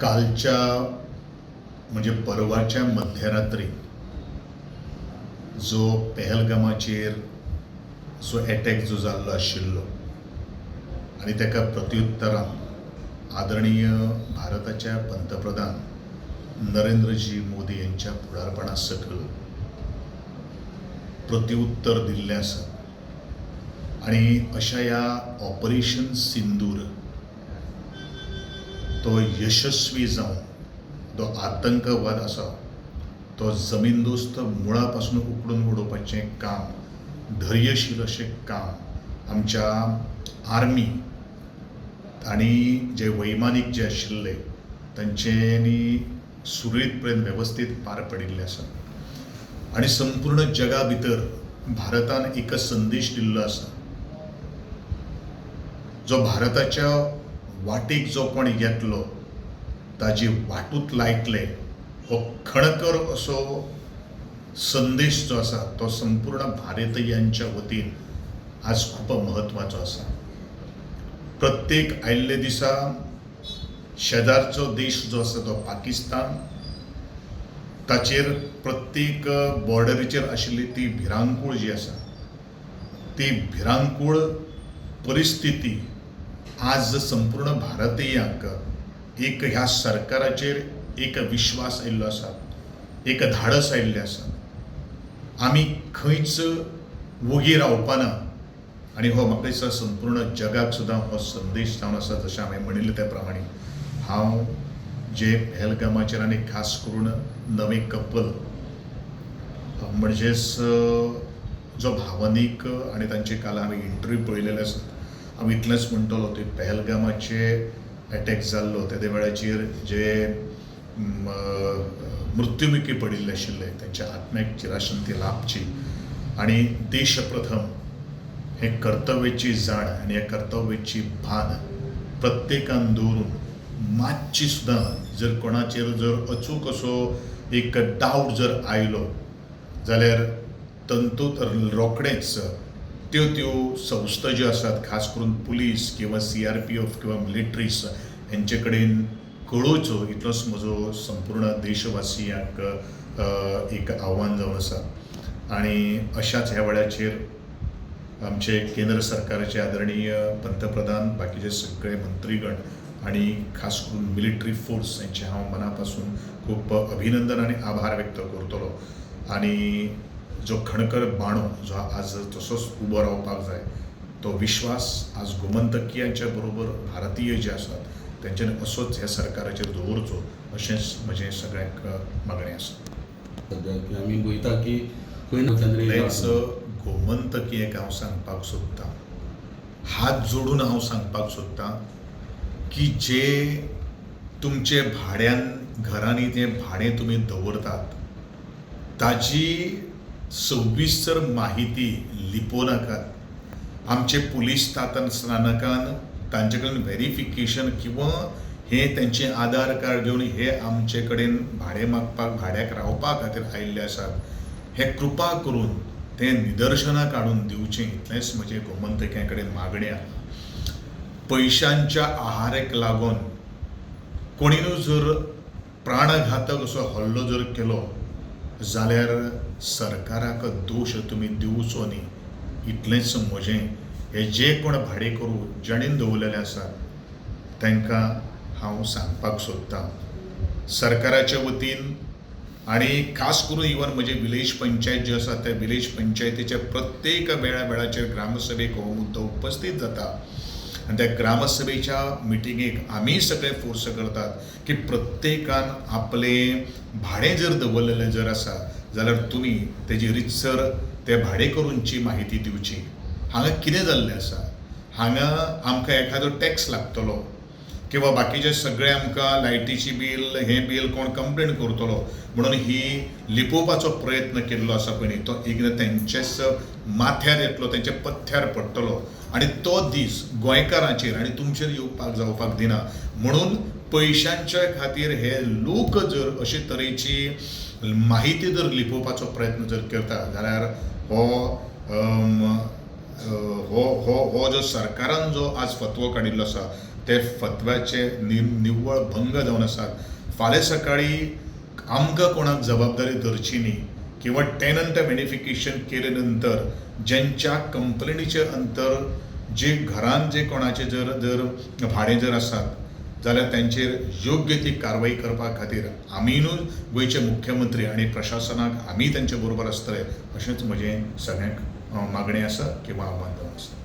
कालच्या म्हणजे परवाच्या मध्यरात्री जो पहलगामाचेर जो एटॅक जो जाल्लो आशिल्लो आणि ताका प्रत्युत्तरान आदरणीय भारताच्या पंतप्रधान नरेंद्रजी मोदी यांच्या फुडारपणा सकल प्रत्युत्तर दिल्लें आसा आणि अशा ह्या ऑपरेशन सिंदूर तो यशस्वी जावन तो आतंकवाद आसा तो जमीनदोस्त मुळा पासून उकडून उडोवपाचें काम धैर्यशील अशें काम आमच्या आर्मी आणि जे वैमानीक जे आशिल्ले तांच्यांनी सुरळीतपणे व्यवस्थीत पार पडिल्लें आसा आणि संपूर्ण जगा भितर भारतान एक संदेश दिल्लो आसा जो भारताच्या वाटेक जो कोण येतलो ताजी वाटूच लायतले हो खणकर असो संदेश जो आसा तो संपूर्ण भारतीयांच्या वतीन आज खूप महत्वाचो आसा. प्रत्येक आयिल्ले दिसा शेजारचो देश जो आसा तो पाकिस्तान ताचेर प्रत्येक बॉर्डरीचेर आशिल्ली ती भिरांकूळ जी आसा ती भिरांकूळ परिस्थिती आज संपूर्ण भारतीयांक एक ह्या सरकाराचेर एक विश्वास आयिल्लो आसा, एक धाडस आयिल्लें आसा. आमी खंयच वोगी रावपाना आनी हो म्हाका दिसता संपूर्ण जगाक सुद्दां हो संदेश जावन आसा. जशें हांवें म्हणिल्लें त्या प्रमाणे हांव जे पहलगामाचेर आनी खास करून नवें कपल म्हणजेच जो भावनीक आनी तांचे काल हांवें इंटरव्यू पळयलेले आसा. हांव इतलेंच म्हणटलो ते पहलगामाचे एटॅक जाल्लो त्या वेळाचेर जे मृत्युमुखी पडिल्ले आशिल्ले त्यांच्या आत्म्याक चिरशांती लाभची आनी देश प्रथम हे कर्तव्याची जाण आनी ह्या कर्तव्याची भान प्रत्येकान दवरून मातशी सुद्दां जर कोणाचेर जर अचूक असो एक डावट जर आयलो जाल्यार तंतूत रोखडेच त्यो संस्था ज्यो आसात खास करून पुलीस किंवा CRPF किंवा मिलिटरीज यांचे कडेन कळोवचो इतलोच म्हजो संपूर्ण देशवासियांक एक आव्हान जावन आसा. आनी अशाच ह्या वेळाचेर आमचे केंद्र सरकाराचे आदरणीय पंतप्रधान बाकीचे सगळे मंत्रीगण आणि खास करून मिलिटरी फोर्स यांचे हांव मना पासून खूप अभिनंदन आणि आभार व्यक्त करतलो. आणि जो खणकर बाणो जो आज तसोच उबो रावपाक जाय तो विश्वास आज गोमंतकीयांच्या बरोबर भारतीय जे आसात तेंच्यांनी असोच ह्या सरकाराचेर दवरचो अशेंच म्हजें सगळ्यांक मागणें आसा. आमी पळयता की गोमंतकी एक हांव सांगपाक सोदतां, हात जोडून हांव सांगपाक सोदतां की जे तुमचे भाड्यान घरांनी तें भाडें तुमी दवरतात ताजी सविस्तर माहिती लिपो नाकात. आमचे पुलीस स्थानकान तांचे कडेन व्हेरिफिकेशन किंवा हे त्यांचे आधार कार्ड घेवन हे आमचे कडेन भाडें मागपाक भाड्याक रावपा खातीर आयिल्ले आसात हे कृपा करून ते निदर्शनां काडून दिवचें इतलेंच म्हजें गोमंतक्यां कडेन मागणें आसा. पयशांच्या आहाराक लागून कोणीनूय जर प्राणघातक असो हल्लो जर केलो जाल्यार सरकाराक दोश तुमी दिवचो न्ही इतलेंच म्हजें. हे जे कोण भाडेकरू जाणीन दवरलेले आसात तांकां हांव सांगपाक सोदतां सरकाराच्या वतीन आनी खास करून इवन म्हजे विलेज पंचायत जे आसा त्या विलेज पंचायतीच्या प्रत्येक वेळाचेर ग्रामसभेक हो मुद्दो उपस्थित जाता आनी त्या ग्रामसभेच्या मिटिंगेक आमी सगळे फोर्स करतात की प्रत्येकान आपलें भाडें जर दवरलेलें जर आसा जाल्यार तुमी तेजी रितसर त्या भाडेकरूंची माहिती दिवची. हांगा कितें जाल्लें आसा, हांगा आमकां एखादो टॅक्स लागतलो किंवा बाकीचे सगळे आमकां लायटीची बील हें बील कोण कंप्लेन करतलो म्हणून ही लिपोवपाचो प्रयत्न केल्लो आसा पळय तो एकदां तेंचेच माथ्यार येतलो, तेंच्या पथ्यार पडटलो आनी तो दीस गोंयकारांचेर आनी तुमचेर येवपाक जावपाक दिना. म्हणून पयशांच्या खातीर हे लोक जर अशे तरेची माहिती जर लिपोवपाचो प्रयत्न जर करता जाल्यार हो हो हो हो जो सरकारान जो आज फतवो काडिल्लो आसा ते फतव्याचे निव्वळ भंग जावन आसात. फाल्यां सकाळी आमकां कोणाक जबाबदारी धरची न्ही किंवा टेनंट व्हेरिफिकेशन केले नंतर ज्यांच्या कंप्लेनीचे अंतर जे घरान जे कोणाचे जर जर भाडे जर आसात जाल्यार त्यांचेर योग्य ती कारवाई करपा खातीर आमीनूय गोंयचे मुख्यमंत्री आनी प्रशासनाक आमी तांचे बरोबर आसतले अशेंच म्हजें सगळ्यांक मागणें आसा किंवा आव्हान आसा.